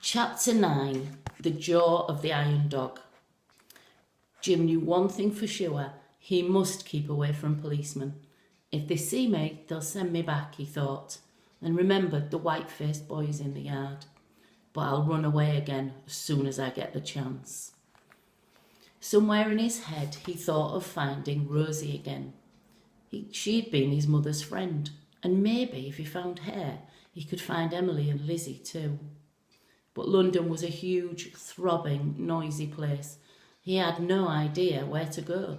Chapter 9. The Jaw of the Iron Dog. Jim knew one thing for sure. He must keep away from policemen. If they see me, they'll send me back, he thought, and remembered the white-faced boys in the yard. But I'll run away again as soon as I get the chance. Somewhere in his head, he thought of finding Rosie again. She'd been his mother's friend, and maybe if he found her, he could find Emily and Lizzie too. But London was a huge, throbbing, noisy place. He had no idea where to go.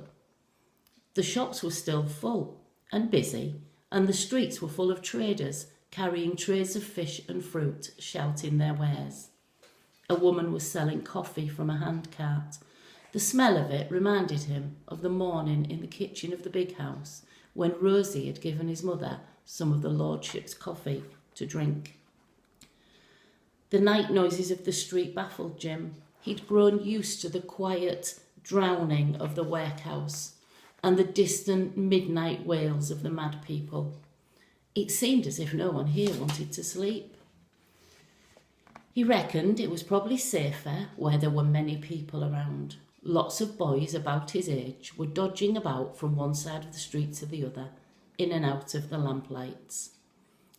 The shops were still full and busy, and the streets were full of traders carrying trays of fish and fruit, shouting their wares. A woman was selling coffee from a handcart. The smell of it reminded him of the morning in the kitchen of the big house when Rosie had given his mother some of the lordship's coffee to drink. The night noises of the street baffled Jim. He'd grown used to the quiet drowning of the workhouse and the distant midnight wails of the mad people. It seemed as if no one here wanted to sleep. He reckoned it was probably safer where there were many people around. Lots of boys about his age were dodging about from one side of the street to the other, in and out of the lamplights.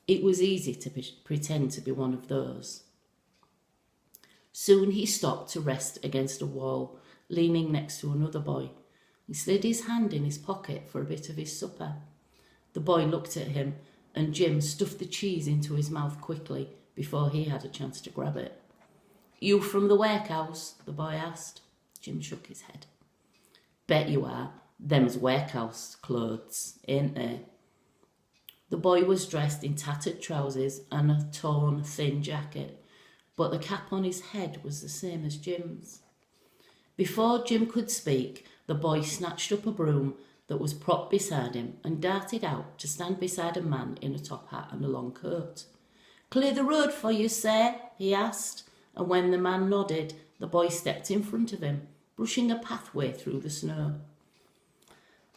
It was easy to pretend to be one of those. Soon he stopped to rest against a wall, leaning next to another boy. He slid his hand in his pocket for a bit of his supper. The boy looked at him, and Jim stuffed the cheese into his mouth quickly before he had a chance to grab it. "You from the workhouse?" the boy asked. Jim shook his head. "Bet you are. Them's workhouse clothes, ain't they?" The boy was dressed in tattered trousers and a torn, thin jacket, but the cap on his head was the same as Jim's. Before Jim could speak, the boy snatched up a broom that was propped beside him and darted out to stand beside a man in a top hat and a long coat. "Clear the road for you, sir?" he asked, and when the man nodded, the boy stepped in front of him, brushing a pathway through the snow.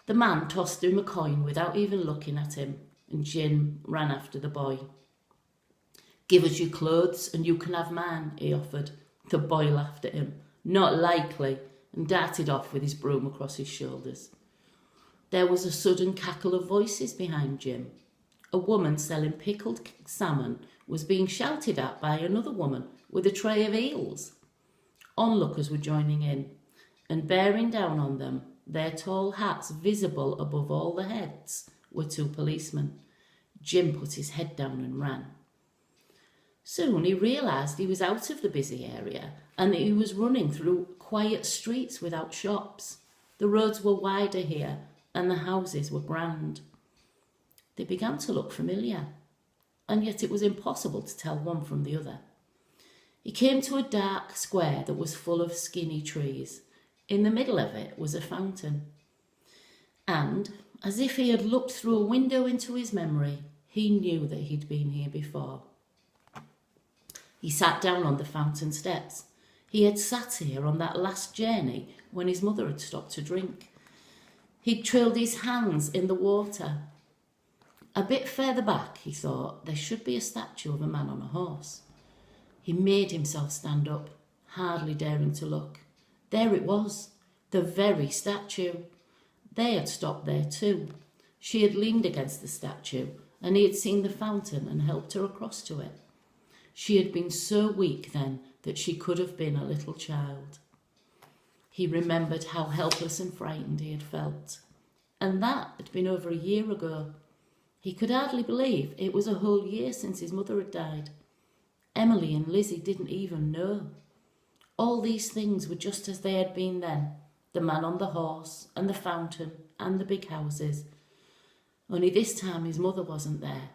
The man tossed him a coin without even looking at him, and Jim ran after the boy. "Give us your clothes and you can have mine," he offered. The boy laughed at him. "Not likely," and darted off with his broom across his shoulders. There was a sudden cackle of voices behind Jim. A woman selling pickled salmon was being shouted at by another woman with a tray of eels. Onlookers were joining in, and bearing down on them, their tall hats visible above all the heads, were two policemen. Jim put his head down and ran. Soon he realised he was out of the busy area and that he was running through quiet streets without shops. The roads were wider here and the houses were grand. They began to look familiar, and yet it was impossible to tell one from the other. He came to a dark square that was full of skinny trees. In the middle of it was a fountain. And, as if he had looked through a window into his memory, he knew that he'd been here before. He sat down on the fountain steps. He had sat here on that last journey when his mother had stopped to drink. He'd trailed his hands in the water. A bit further back, he thought, there should be a statue of a man on a horse. He made himself stand up, hardly daring to look. There it was, the very statue. They had stopped there too. She had leaned against the statue, and he had seen the fountain and helped her across to it. She had been so weak then that she could have been a little child. He remembered how helpless and frightened he had felt. And that had been over a year ago. He could hardly believe it was a whole year since his mother had died. Emily and Lizzie didn't even know. All these things were just as they had been then. The man on the horse and the fountain and the big houses. Only this time his mother wasn't there.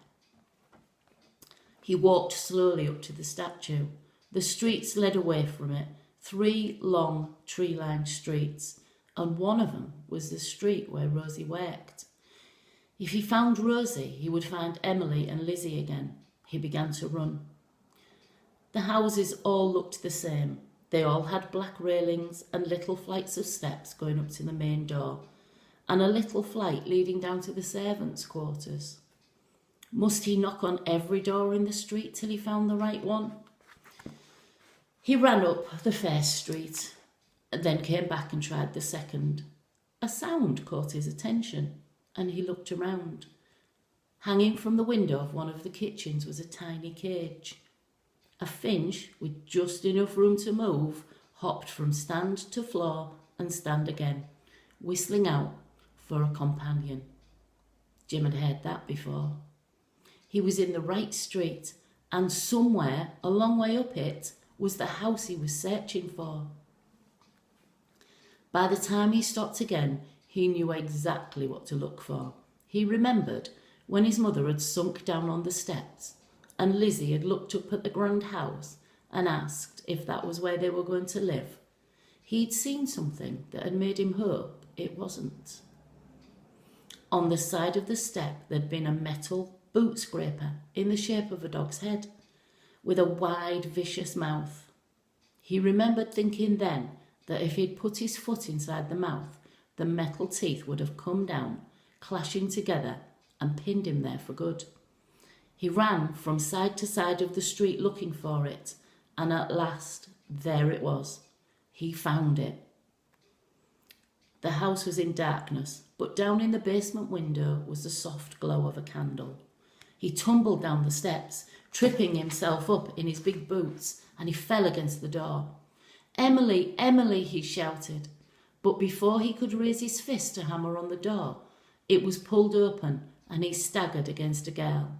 He walked slowly up to the statue. The streets led away from it, 3 long tree-lined streets, and one of them was the street where Rosie worked. If he found Rosie, he would find Emily and Lizzie again. He began to run. The houses all looked the same. They all had black railings and little flights of steps going up to the main door, and a little flight leading down to the servants' quarters. Must he knock on every door in the street till he found the right one? He ran up the first street, then came back and tried the second. A sound caught his attention, and he looked around. Hanging from the window of one of the kitchens was a tiny cage. A finch, with just enough room to move, hopped from stand to floor and stand again, whistling out for a companion. Jim had heard that before. He was in the right street, and somewhere a long way up it was the house he was searching for. By the time he stopped again, he knew exactly what to look for. He remembered when his mother had sunk down on the steps and Lizzie had looked up at the grand house and asked if that was where they were going to live. He'd seen something that had made him hope it wasn't. On the side of the step there'd been a metal boot scraper in the shape of a dog's head, with a wide, vicious mouth. He remembered thinking then that if he'd put his foot inside the mouth, the metal teeth would have come down, clashing together, and pinned him there for good. He ran from side to side of the street looking for it, and at last, there it was. He found it. The house was in darkness, but down in the basement window was the soft glow of a candle. He tumbled down the steps, tripping himself up in his big boots, and he fell against the door. "Emily, Emily," he shouted. But before he could raise his fist to hammer on the door, it was pulled open and he staggered against a girl.